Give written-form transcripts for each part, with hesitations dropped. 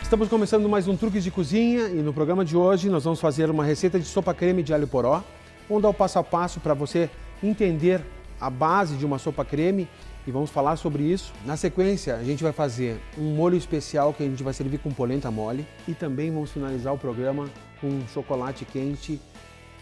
Estamos começando mais um Truques de Cozinha e no programa de hoje nós vamos fazer uma receita de sopa creme de alho poró. Vamos dar o passo a passo para você entender a base de uma sopa creme e vamos falar sobre isso. Na sequência, a gente vai fazer um molho especial que a gente vai servir com polenta mole e também vamos finalizar o programa com um chocolate quente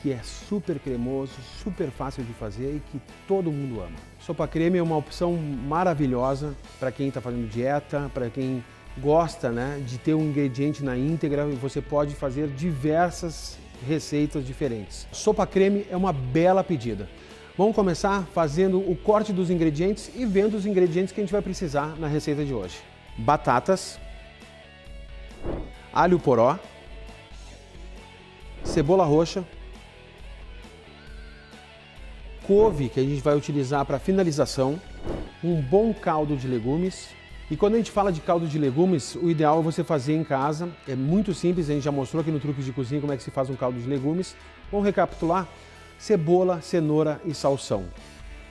que é super cremoso, super fácil de fazer e que todo mundo ama. Sopa creme é uma opção maravilhosa para quem está fazendo dieta, para quem gosta, de ter um ingrediente na íntegra e você pode fazer diversas receitas diferentes. Sopa creme é uma bela pedida. Vamos começar fazendo o corte dos ingredientes e vendo os ingredientes que a gente vai precisar na receita de hoje. Batatas, alho poró, cebola roxa, couve que a gente vai utilizar para finalização, um bom caldo de legumes. E quando a gente fala de caldo de legumes, o ideal é você fazer em casa. É muito simples, a gente já mostrou aqui no Truques de Cozinha como é que se faz um caldo de legumes. Vamos recapitular? Cebola, cenoura e salsão.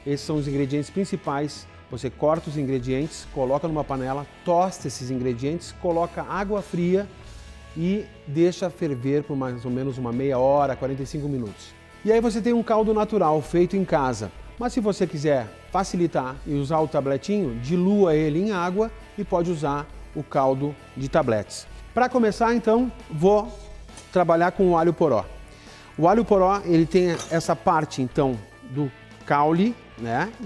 Esses são os ingredientes principais. Você corta os ingredientes, coloca numa panela, tosta esses ingredientes, coloca água fria e deixa ferver por mais ou menos uma meia hora, 45 minutos. E aí você tem um caldo natural feito em casa. Mas se você quiser facilitar e usar o tabletinho, dilua ele em água e pode usar o caldo de tabletes. Para começar, então, vou trabalhar com o alho poró. O alho poró, ele tem essa parte, então, do caule,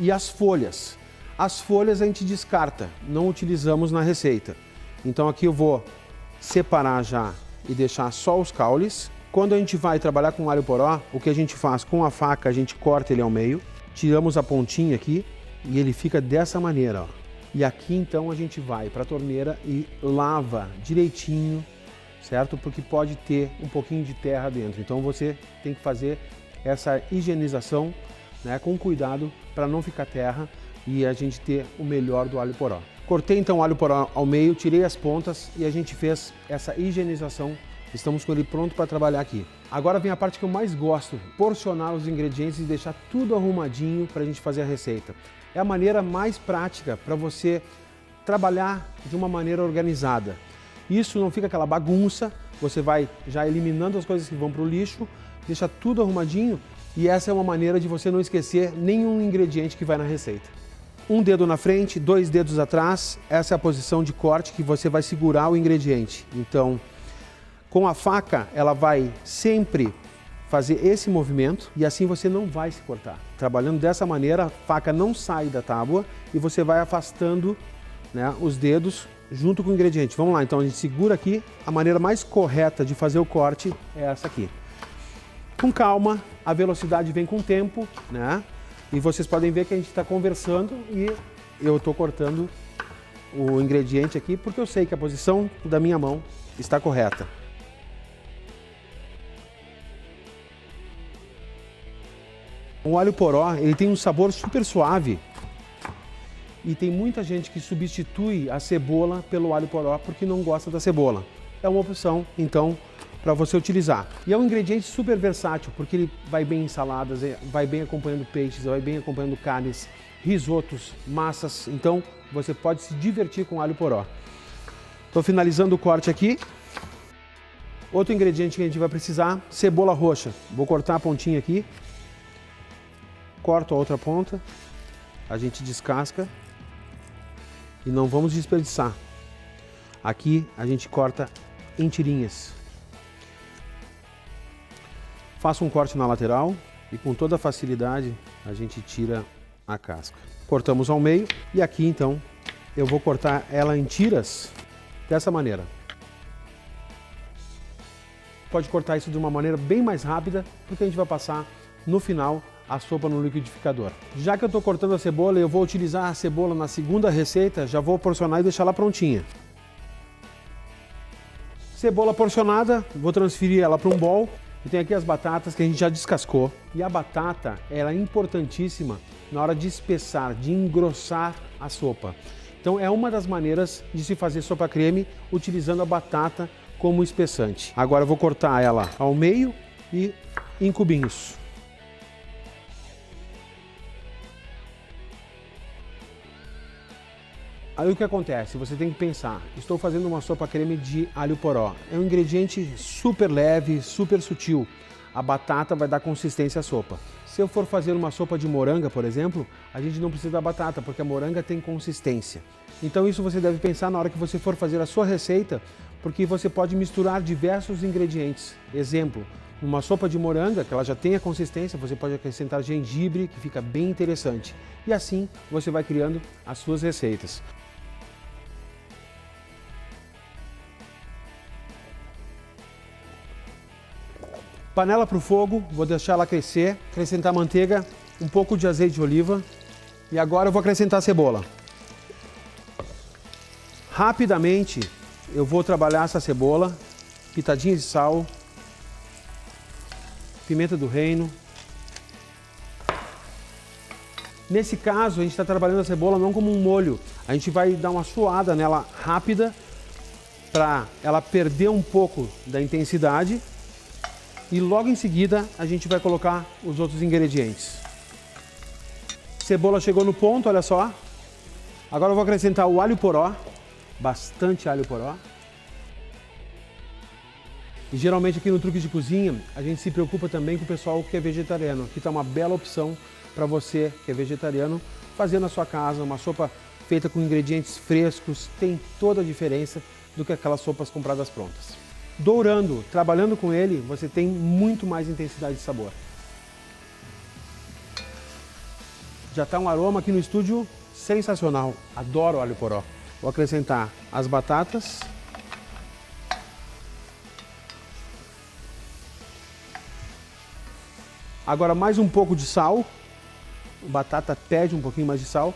e as folhas. As folhas a gente descarta, não utilizamos na receita. Então aqui eu vou separar já e deixar só os caules. Quando a gente vai trabalhar com o alho poró, o que a gente faz? Com a faca, a gente corta ele ao meio. Tiramos a pontinha aqui e ele fica dessa maneira, ó. E aqui então a gente vai para a torneira e lava direitinho, certo? Porque pode ter um pouquinho de terra dentro. Então você tem que fazer essa higienização, com cuidado para não ficar terra e a gente ter o melhor do alho poró. Cortei então o alho poró ao meio, tirei as pontas e a gente fez essa higienização. Estamos com ele pronto para trabalhar aqui. Agora vem a parte que eu mais gosto, porcionar os ingredientes e deixar tudo arrumadinho para a gente fazer a receita. É a maneira mais prática para você trabalhar de uma maneira organizada. Isso não fica aquela bagunça, você vai já eliminando as coisas que vão para o lixo, deixa tudo arrumadinho e essa é uma maneira de você não esquecer nenhum ingrediente que vai na receita. Um dedo na frente, 2 dedos atrás, essa é a posição de corte que você vai segurar o ingrediente. Então, com a faca, ela vai sempre fazer esse movimento e assim você não vai se cortar. Trabalhando dessa maneira, a faca não sai da tábua e você vai afastando os dedos junto com o ingrediente. Vamos lá, então a gente segura aqui. A maneira mais correta de fazer o corte é essa aqui. Com calma, a velocidade vem com o tempo, E vocês podem ver que a gente está conversando e eu estou cortando o ingrediente aqui porque eu sei que a posição da minha mão está correta. O alho poró, ele tem um sabor super suave e tem muita gente que substitui a cebola pelo alho poró porque não gosta da cebola. É uma opção, então, para você utilizar. E é um ingrediente super versátil porque ele vai bem em saladas, vai bem acompanhando peixes, vai bem acompanhando carnes, risotos, massas. Então, você pode se divertir com alho poró. Estou finalizando o corte aqui. Outro ingrediente que a gente vai precisar, cebola roxa. Vou cortar a pontinha aqui. Corto a outra ponta, a gente descasca e não vamos desperdiçar. Aqui a gente corta em tirinhas. Faço um corte na lateral e com toda facilidade a gente tira a casca. Cortamos ao meio e aqui então eu vou cortar ela em tiras dessa maneira. Pode cortar isso de uma maneira bem mais rápida porque a gente vai passar no final a sopa no liquidificador. Já que eu estou cortando a cebola, eu vou utilizar a cebola na segunda receita, já vou porcionar e deixar ela prontinha. Cebola porcionada, vou transferir ela para um bowl. E tem aqui as batatas que a gente já descascou. E a batata, ela é importantíssima na hora de espessar, de engrossar a sopa. Então é uma das maneiras de se fazer sopa creme utilizando a batata como espessante. Agora eu vou cortar ela ao meio e em cubinhos. Aí o que acontece? Você tem que pensar, estou fazendo uma sopa creme de alho poró. É um ingrediente super leve, super sutil. A batata vai dar consistência à sopa. Se eu for fazer uma sopa de moranga, por exemplo, a gente não precisa da batata, porque a moranga tem consistência. Então isso você deve pensar na hora que você for fazer a sua receita, porque você pode misturar diversos ingredientes. Exemplo, numa sopa de moranga, que ela já tem a consistência, você pode acrescentar gengibre, que fica bem interessante. E assim você vai criando as suas receitas. Panela para o fogo, vou deixar ela crescer, acrescentar manteiga, um pouco de azeite de oliva e agora eu vou acrescentar a cebola. Rapidamente eu vou trabalhar essa cebola, pitadinha de sal, pimenta do reino. Nesse caso a gente está trabalhando a cebola não como um molho, a gente vai dar uma suada nela rápida para ela perder um pouco da intensidade. E logo em seguida a gente vai colocar os outros ingredientes. Cebola chegou no ponto, olha só. Agora eu vou acrescentar o alho poró, bastante alho poró. E geralmente aqui no Truque de Cozinha a gente se preocupa também com o pessoal que é vegetariano. Aqui está uma bela opção para você que é vegetariano fazer na sua casa uma sopa feita com ingredientes frescos. Tem toda a diferença do que aquelas sopas compradas prontas. Dourando, trabalhando com ele, você tem muito mais intensidade de sabor. Já está um aroma aqui no estúdio sensacional. Adoro alho poró. Vou acrescentar as batatas. Agora mais um pouco de sal. A batata pede um pouquinho mais de sal.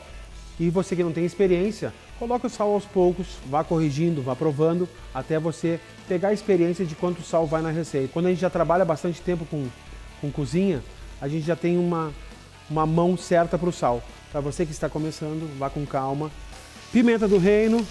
E você que não tem experiência, coloque o sal aos poucos, vá corrigindo, vá provando, até você pegar a experiência de quanto sal vai na receita. Quando a gente já trabalha bastante tempo com cozinha, a gente já tem uma mão certa para o sal. Para você que está começando, vá com calma. Pimenta do reino.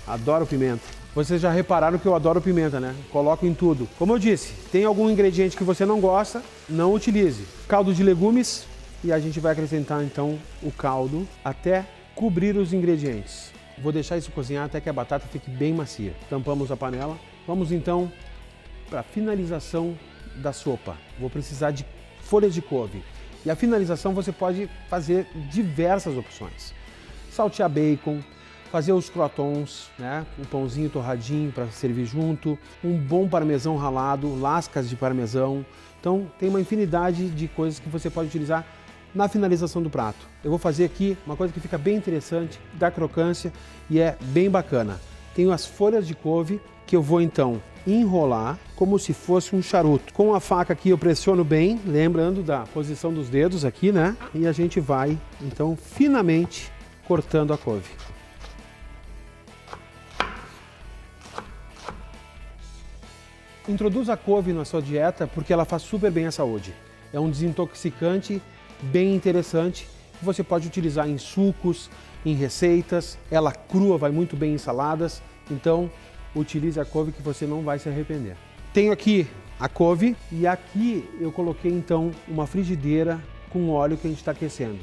Adoro pimenta. Vocês já repararam que eu adoro pimenta, né? Coloco em tudo. Como eu disse, tem algum ingrediente que você não gosta, não utilize. Caldo de legumes. E a gente vai acrescentar então o caldo até cobrir os ingredientes. Vou deixar isso cozinhar até que a batata fique bem macia. Tampamos a panela. Vamos então para a finalização da sopa. Vou precisar de folhas de couve. E a finalização você pode fazer diversas opções. Saltear bacon, fazer os crotons, né? Um pãozinho torradinho para servir junto, um bom parmesão ralado, lascas de parmesão. Então tem uma infinidade de coisas que você pode utilizar na finalização do prato. Eu vou fazer aqui uma coisa que fica bem interessante, dá crocância e é bem bacana. Tenho as folhas de couve que eu vou então enrolar como se fosse um charuto. Com a faca aqui eu pressiono bem, lembrando da posição dos dedos aqui, né? E a gente vai então finamente cortando a couve. Introduza a couve na sua dieta porque ela faz super bem à saúde. É um desintoxicante bem interessante que você pode utilizar em sucos, em receitas. Ela crua vai muito bem em saladas, então utilize a couve que você não vai se arrepender. Tenho aqui a couve e aqui eu coloquei então uma frigideira com óleo que a gente está aquecendo.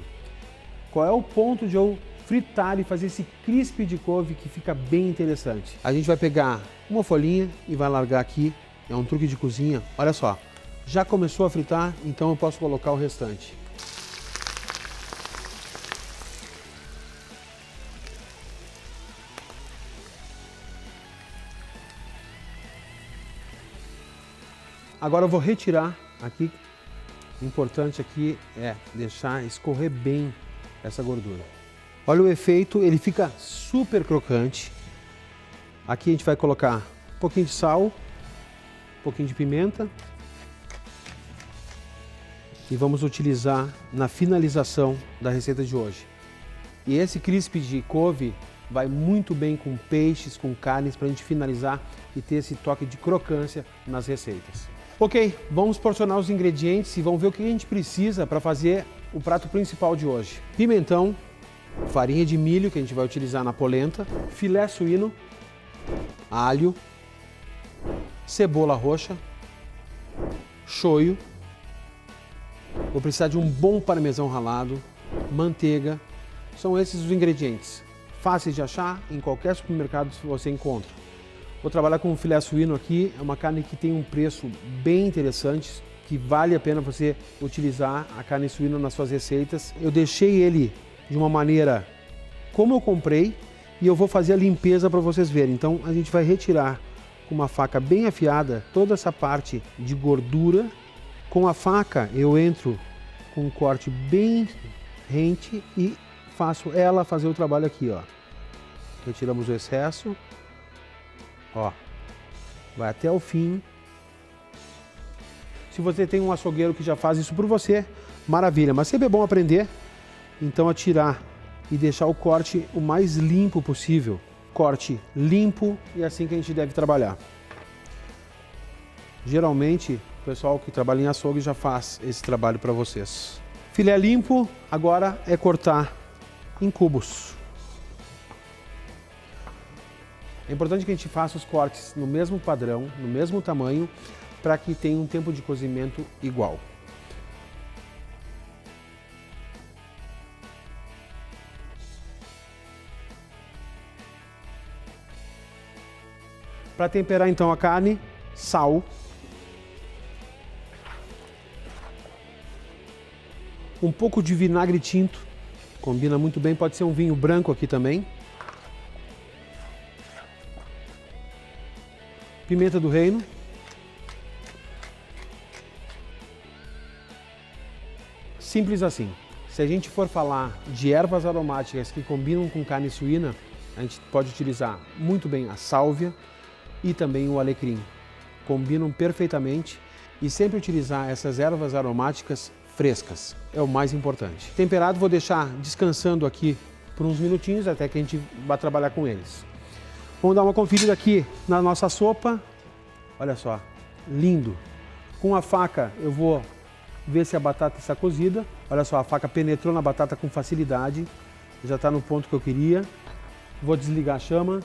Qual é o ponto de eu fritar e fazer esse crisp de couve que fica bem interessante? A gente vai pegar uma folhinha e vai largar aqui. É um truque de cozinha. Olha só, já começou a fritar, então eu posso colocar o restante. Agora eu vou retirar aqui. O importante aqui é deixar escorrer bem essa gordura. Olha o efeito, ele fica super crocante. Aqui a gente vai colocar um pouquinho de sal, um pouquinho de pimenta. E vamos utilizar na finalização da receita de hoje. E esse crisp de couve vai muito bem com peixes, com carnes, para a gente finalizar e ter esse toque de crocância nas receitas. Ok, vamos porcionar os ingredientes e vamos ver o que a gente precisa para fazer o prato principal de hoje. Pimentão, farinha de milho que a gente vai utilizar na polenta, filé suíno, alho, cebola roxa, shoyu. Vou precisar de um bom parmesão ralado, manteiga. São esses os ingredientes. fáceis de achar, em qualquer supermercado você encontra. Vou trabalhar com filé suíno aqui, é uma carne que tem um preço bem interessante, que vale a pena você utilizar a carne suína nas suas receitas. Eu deixei ele de uma maneira como eu comprei e eu vou fazer a limpeza para vocês verem. Então a gente vai retirar com uma faca bem afiada toda essa parte de gordura. Com a faca eu entro com um corte bem rente e faço ela fazer o trabalho aqui, ó. Retiramos o excesso, ó, vai até o fim. Se você tem um açougueiro que já faz isso por você, maravilha, mas sempre é bom aprender, então a tirar e deixar o corte o mais limpo possível. Corte limpo e é assim que a gente deve trabalhar. Geralmente, o pessoal que trabalha em açougue já faz esse trabalho para vocês. Filé limpo, agora é cortar em cubos. É importante que a gente faça os cortes no mesmo padrão, no mesmo tamanho, para que tenha um tempo de cozimento igual. Para temperar então a carne, sal, um pouco de vinagre tinto, combina muito bem, pode ser um vinho branco aqui também. Pimenta do reino. Simples assim. Se a gente for falar de ervas aromáticas que combinam com carne suína, a gente pode utilizar muito bem a sálvia e também o alecrim. Combinam perfeitamente e sempre utilizar essas ervas aromáticas frescas. É o mais importante. Temperado, vou deixar descansando aqui por uns minutinhos até que a gente vá trabalhar com eles. Vamos dar uma conferida aqui na nossa sopa. Olha só, lindo. Com a faca eu vou ver se a batata está cozida. Olha só, a faca penetrou na batata com facilidade. Já está no ponto que eu queria. Vou desligar a chama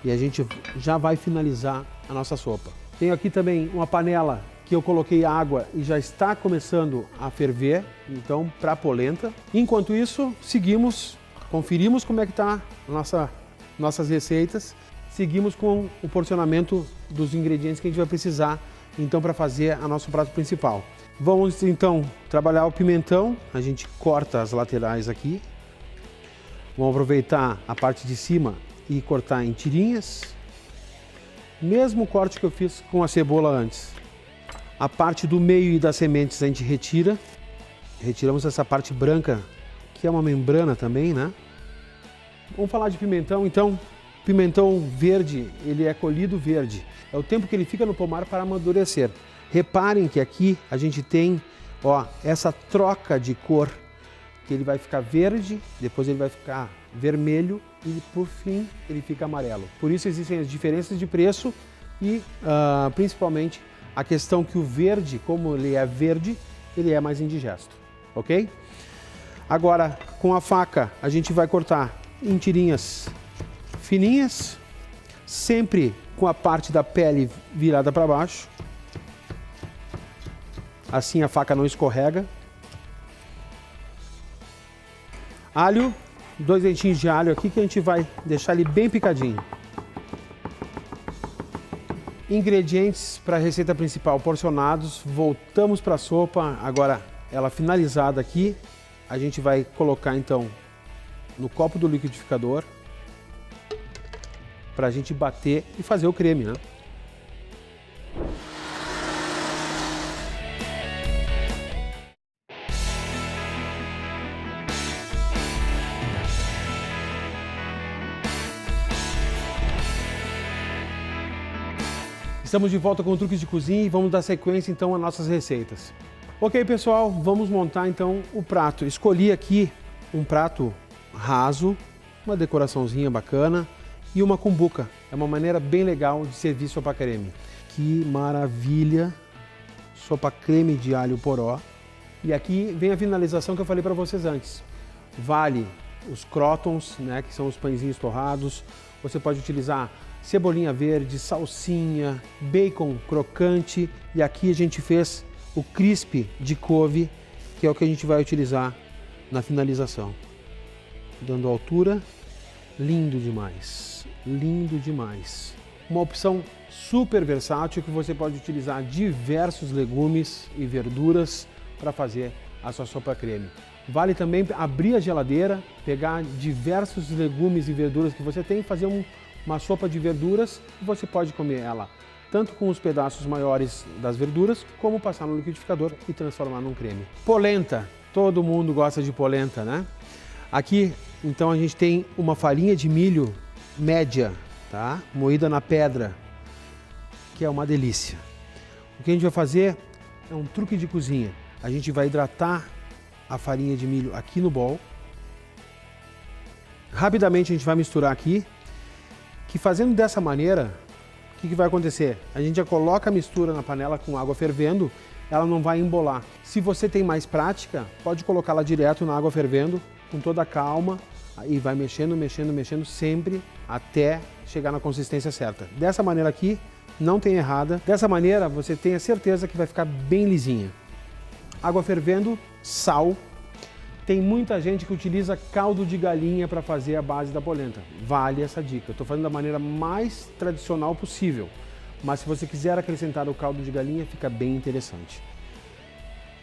e a gente já vai finalizar a nossa sopa. Tenho aqui também uma panela que eu coloquei água e já está começando a ferver, então para polenta. Enquanto isso, seguimos, conferimos como é que está nossas receitas. Seguimos com o porcionamento dos ingredientes que a gente vai precisar então para fazer o nosso prato principal. Vamos então trabalhar o pimentão, a gente corta as laterais aqui. Vamos aproveitar a parte de cima e cortar em tirinhas. Mesmo corte que eu fiz com a cebola antes. A parte do meio e das sementes a gente retira. Retiramos essa parte branca, que é uma membrana também, né? Vamos falar de pimentão, então. Pimentão verde, ele é colhido verde. É o tempo que ele fica no pomar para amadurecer. Reparem que aqui a gente tem, ó, essa troca de cor, que ele vai ficar verde, depois ele vai ficar vermelho e por fim ele fica amarelo. Por isso existem as diferenças de preço e principalmente a questão que o verde, como ele é verde, ele é mais indigesto, ok? Agora, com a faca, a gente vai cortar em tirinhas fininhas, sempre com a parte da pele virada para baixo. Assim a faca não escorrega. Alho, 2 dentinhos de alho aqui que a gente vai deixar ele bem picadinho. Ingredientes para a receita principal porcionados. Voltamos para a sopa. Agora ela finalizada aqui, a gente vai colocar então no copo do liquidificador para a gente bater e fazer o creme, né? Estamos de volta com o Truques de Cozinha e vamos dar sequência então às nossas receitas. Ok, pessoal, vamos montar então o prato. Escolhi aqui um prato raso, uma decoraçãozinha bacana e uma cumbuca. É uma maneira bem legal de servir sopa creme. Que maravilha! Sopa creme de alho poró. E aqui vem a finalização que eu falei para vocês antes. Vale os crotons, né, que são os pãezinhos torrados. Você pode utilizar cebolinha verde, salsinha, bacon crocante. E aqui a gente fez o crisp de couve, que é o que a gente vai utilizar na finalização. Dando altura Lindo demais, lindo demais. Uma opção super versátil que você pode utilizar diversos legumes e verduras para fazer a sua sopa creme. Vale também abrir a geladeira, pegar diversos legumes e verduras que você tem e fazer uma sopa de verduras e você pode comer ela tanto com os pedaços maiores das verduras, como passar no liquidificador e transformar num creme. Polenta, todo mundo gosta de polenta, né? Aqui, então, a gente tem uma farinha de milho média, tá? Moída na pedra, que é uma delícia. O que a gente vai fazer é um truque de cozinha. A gente vai hidratar a farinha de milho aqui no bowl. Rapidamente a gente vai misturar aqui, que fazendo dessa maneira, o que vai acontecer? A gente já coloca a mistura na panela com água fervendo, ela não vai embolar. Se você tem mais prática, pode colocá-la direto na água fervendo, com toda a calma, e vai mexendo, mexendo, mexendo sempre até chegar na consistência certa. Dessa maneira aqui, não tem errada. Dessa maneira, você tem a certeza que vai ficar bem lisinha. Água fervendo, sal. Tem muita gente que utiliza caldo de galinha para fazer a base da polenta. Vale essa dica. Eu estou fazendo da maneira mais tradicional possível. Mas se você quiser acrescentar o caldo de galinha, fica bem interessante.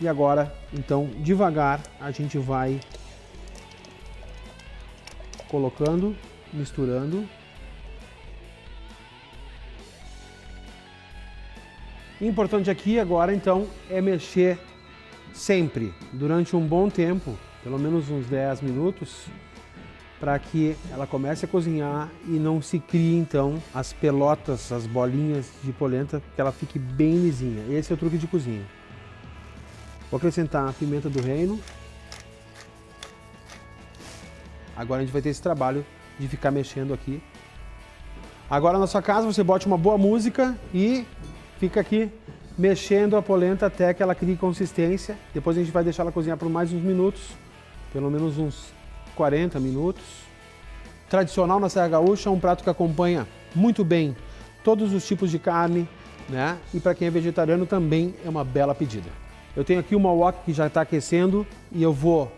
E agora, então, devagar, a gente vai colocando, misturando. Importante aqui agora, então, é mexer sempre, durante um bom tempo, pelo menos uns 10 minutos, para que ela comece a cozinhar e não se crie, então, as pelotas, as bolinhas de polenta, que ela fique bem lisinha. Esse é o truque de cozinha. Vou acrescentar a pimenta do reino. Agora a gente vai ter esse trabalho de ficar mexendo aqui. Agora na sua casa você bote uma boa música e fica aqui mexendo a polenta até que ela crie consistência. Depois a gente vai deixar ela cozinhar por mais uns minutos, pelo menos uns 40 minutos. Tradicional na Serra Gaúcha, é um prato que acompanha muito bem todos os tipos de carne, né? E para quem é vegetariano também é uma bela pedida. Eu tenho aqui uma wok que já está aquecendo e eu vou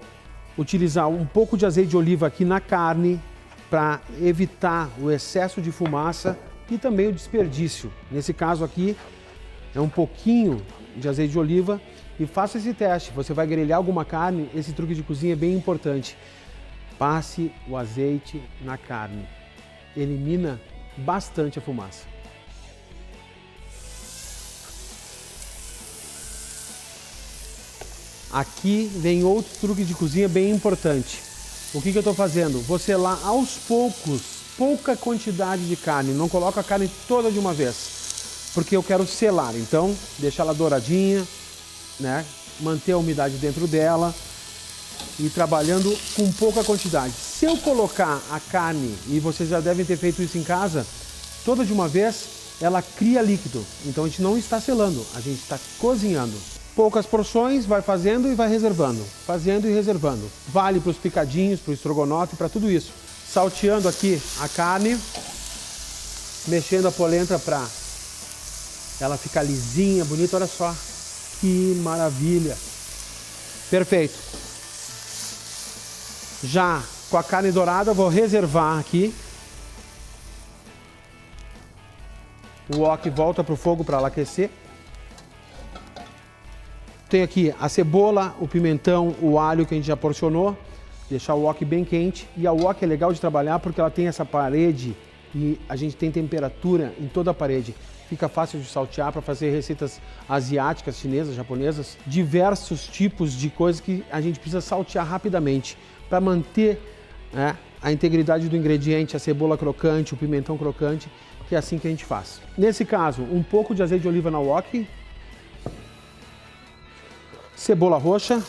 utilizar um pouco de azeite de oliva aqui na carne para evitar o excesso de fumaça e também o desperdício. Nesse caso aqui é um pouquinho de azeite de oliva e faça esse teste. Você vai grelhar alguma carne, esse truque de cozinha é bem importante. Passe o azeite na carne, elimina bastante a fumaça. Aqui vem outro truque de cozinha bem importante. O que eu estou fazendo? Vou selar aos poucos, pouca quantidade de carne. Não coloco a carne toda de uma vez, porque eu quero selar. Então, deixar ela douradinha, né? Manter a umidade dentro dela e trabalhando com pouca quantidade. Se eu colocar a carne, e vocês já devem ter feito isso em casa, toda de uma vez, ela cria líquido. Então a gente não está selando, a gente está cozinhando. Poucas porções, vai fazendo e vai reservando. Fazendo e reservando. Vale para os picadinhos, para o estrogonofe, para tudo isso. Salteando aqui a carne, mexendo a polenta para ela ficar lisinha, bonita. Olha só, que maravilha. Perfeito. Já com a carne dourada, eu vou reservar aqui. O wok volta para o fogo para ela aquecer. Tenho aqui a cebola, o pimentão, o alho que a gente já porcionou. Deixar o wok bem quente. E a wok é legal de trabalhar porque ela tem essa parede e a gente tem temperatura em toda a parede. Fica fácil de saltear para fazer receitas asiáticas, chinesas, japonesas. Diversos tipos de coisas que a gente precisa saltear rapidamente para manter, né, a integridade do ingrediente, a cebola crocante, o pimentão crocante, que é assim que a gente faz. Nesse caso, um pouco de azeite de oliva na wok. Cebola roxa.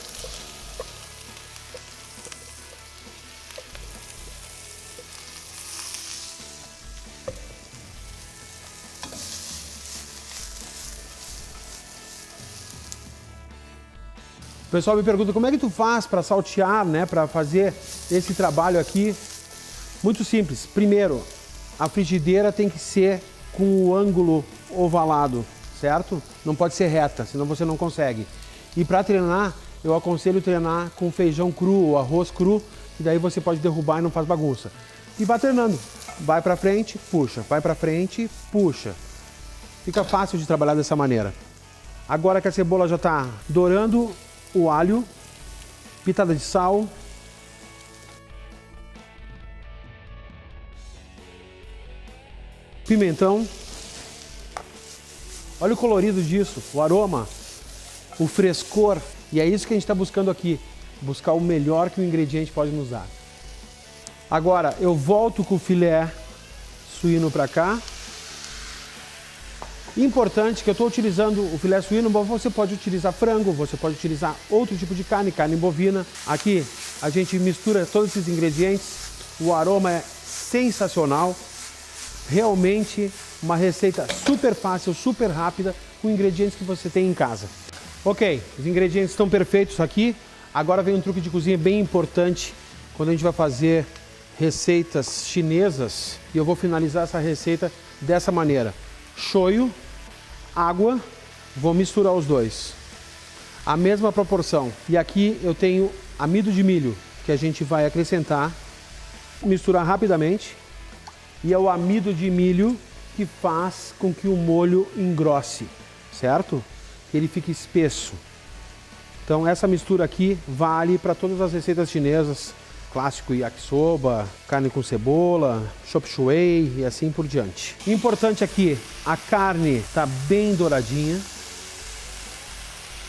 O pessoal me pergunta como é que tu faz para saltear, né, para fazer esse trabalho aqui. Muito simples. Primeiro, a frigideira tem que ser com o ângulo ovalado, certo? Não pode ser reta, senão você não consegue. E para treinar, eu aconselho treinar com feijão cru ou arroz cru, que daí você pode derrubar e não faz bagunça. e vá treinando. Vai para frente, puxa, vai para frente, puxa. Fica fácil de trabalhar dessa maneira. Agora que a cebola já está dourando, o alho, pitada de sal, pimentão. Olha o colorido disso, o aroma, o frescor. E é isso que a gente está buscando aqui, buscar o melhor que o ingrediente pode nos dar. Agora eu volto com o filé suíno para cá. Importante que eu estou utilizando o filé suíno, você pode utilizar frango, você pode utilizar outro tipo de carne, carne bovina. Aqui a gente mistura todos esses ingredientes, o aroma é sensacional. Realmente uma receita super fácil, super rápida, com ingredientes que você tem em casa. Ok, os ingredientes estão perfeitos aqui. Agora vem um truque de cozinha bem importante quando a gente vai fazer receitas chinesas. E eu vou finalizar essa receita dessa maneira. Shoyu, água, vou misturar os dois. A mesma proporção. E aqui eu tenho amido de milho, que a gente vai acrescentar, misturar rapidamente. E é o amido de milho que faz com que o molho engrosse, certo? Que ele fique espesso. Então essa mistura aqui vale para todas as receitas chinesas, clássico yakisoba, carne com cebola, chop suey e assim por diante. Importante aqui, a carne está bem douradinha,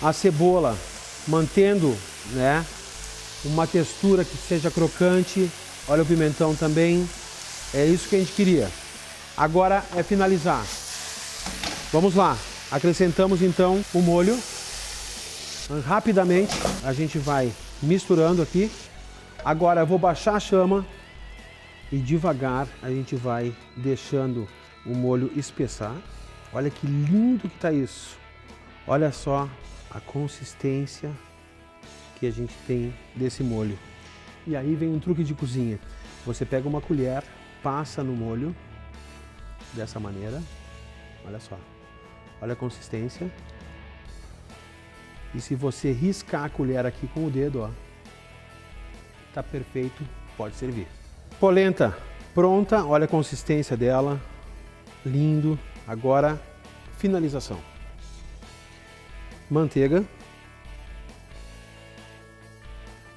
a cebola mantendo, né, uma textura que seja crocante. Olha o pimentão também. É isso que a gente queria. Agora é finalizar. Vamos lá. Acrescentamos então o molho. Rapidamente a gente vai misturando aqui. Agora eu vou baixar a chama e devagar a gente vai deixando o molho espessar. Olha que lindo que tá isso. Olha só a consistência que a gente tem desse molho. E aí vem um truque de cozinha. Você pega uma colher, passa no molho, dessa maneira, olha só, olha a consistência. E se você riscar a colher aqui com o dedo, ó, tá perfeito, pode servir. Polenta pronta, olha a consistência dela, lindo. Agora, finalização. Manteiga.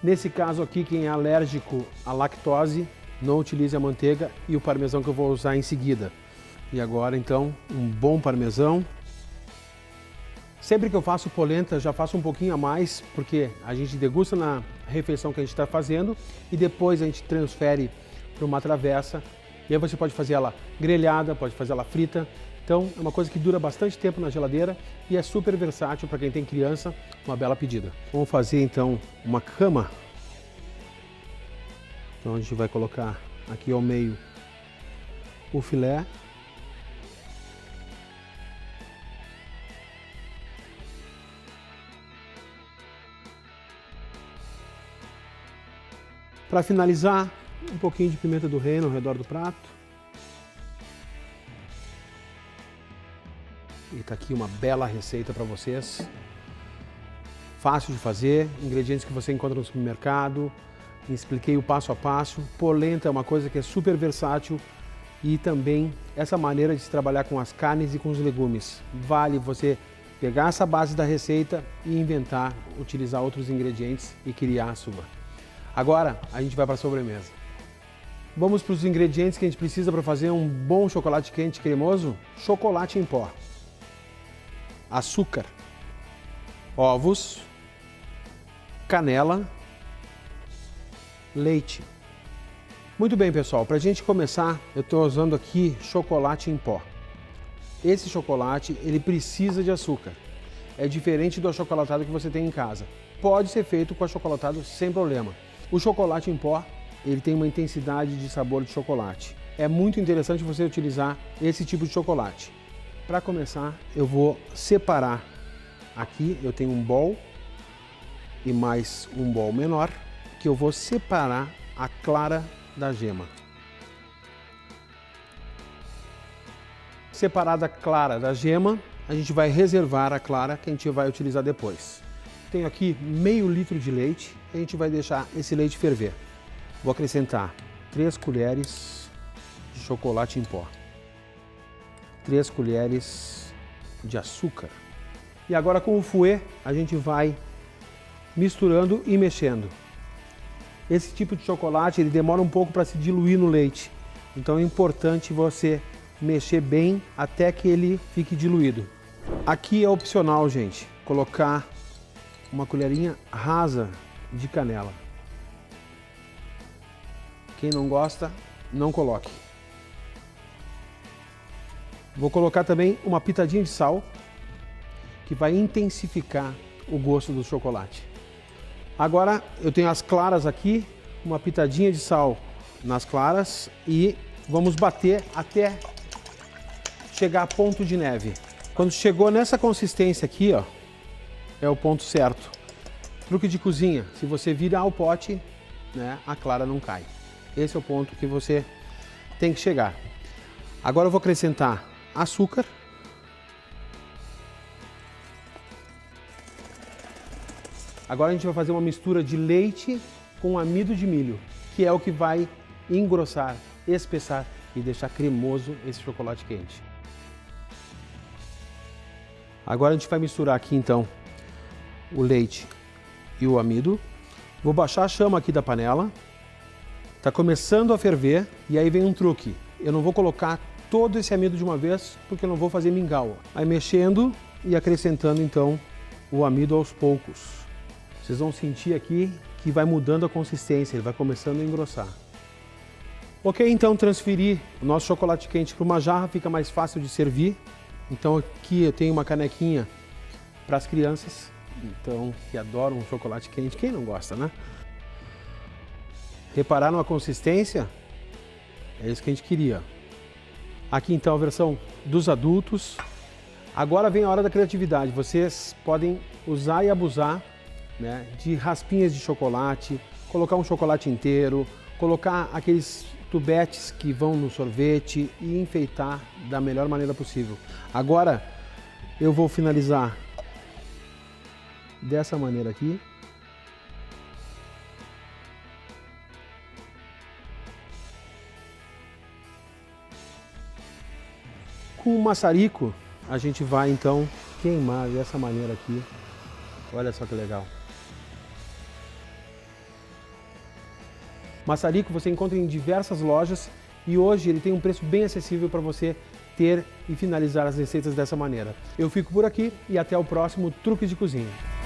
Nesse caso aqui, quem é alérgico à lactose, não utilize a manteiga e o parmesão que eu vou usar em seguida. E agora então, um bom parmesão. Sempre que eu faço polenta, já faço um pouquinho a mais, porque a gente degusta na refeição que a gente está fazendo e depois a gente transfere para uma travessa. E aí você pode fazer ela grelhada, pode fazer ela frita. Então é uma coisa que dura bastante tempo na geladeira e é super versátil para quem tem criança, uma bela pedida. Vamos fazer então uma cama. Então a gente vai colocar aqui ao meio o filé. Para finalizar, um pouquinho de pimenta do reino ao redor do prato. E tá aqui uma bela receita para vocês. Fácil de fazer, ingredientes que você encontra no supermercado. Expliquei o passo a passo. Polenta é uma coisa que é super versátil e também essa maneira de se trabalhar com as carnes e com os legumes. Vale você pegar essa base da receita e inventar, utilizar outros ingredientes e criar a sua. Agora a gente vai para a sobremesa. Vamos para os ingredientes que a gente precisa para fazer um bom chocolate quente cremoso. Chocolate em pó, açúcar, ovos, canela, leite. Muito bem, pessoal, para a gente começar, eu estou usando aqui chocolate em pó. Esse chocolate, ele precisa de açúcar. É diferente do achocolatado que você tem em casa. Pode ser feito com achocolatado sem problema. O chocolate em pó, ele tem uma intensidade de sabor de chocolate. É muito interessante você utilizar esse tipo de chocolate. Para começar, eu vou separar aqui, eu tenho um bowl e mais um bowl menor, que eu vou separar a clara da gema. Separada a clara da gema, a gente vai reservar a clara que a gente vai utilizar depois. Tenho aqui meio litro de leite e a gente vai deixar esse leite ferver. Vou acrescentar 3 colheres de chocolate em pó, 3 colheres de açúcar. E agora com o fouet a gente vai misturando e mexendo. Esse tipo de chocolate ele demora um pouco para se diluir no leite, então é importante você mexer bem até que ele fique diluído. Aqui é opcional, gente, colocar uma colherinha rasa de canela. Quem não gosta, não coloque. Vou colocar também uma pitadinha de sal, que vai intensificar o gosto do chocolate. Agora eu tenho as claras aqui, uma pitadinha de sal nas claras e vamos bater até chegar a ponto de neve. Quando chegou nessa consistência aqui, ó, é o ponto certo. Truque de cozinha, se você virar o pote, né, a clara não cai. Esse é o ponto que você tem que chegar. Agora eu vou acrescentar açúcar. Agora a gente vai fazer uma mistura de leite com amido de milho, que é o que vai engrossar, espessar e deixar cremoso esse chocolate quente. Agora a gente vai misturar aqui então o leite e o amido. Vou baixar a chama aqui da panela. Está começando a ferver e aí vem um truque. Eu não vou colocar todo esse amido de uma vez porque eu não vou fazer mingau. Aí mexendo e acrescentando então o amido aos poucos. Vocês vão sentir aqui que vai mudando a consistência, ele vai começando a engrossar. Ok, então transferir o nosso chocolate quente para uma jarra, fica mais fácil de servir. Então aqui eu tenho uma canequinha para as crianças, então, que adoram um chocolate quente. Quem não gosta, né? Repararam a consistência? É isso que a gente queria. Aqui então a versão dos adultos. Agora vem a hora da criatividade. Vocês podem usar e abusar, né, de raspinhas de chocolate, colocar um chocolate inteiro, colocar aqueles tubetes que vão no sorvete e enfeitar da melhor maneira possível. Agora eu vou finalizar dessa maneira aqui. Com o maçarico a gente vai então queimar dessa maneira aqui. Olha só que legal. Maçarico você encontra em diversas lojas e hoje ele tem um preço bem acessível para você ter e finalizar as receitas dessa maneira. Eu fico por aqui e até o próximo Truques de Cozinha.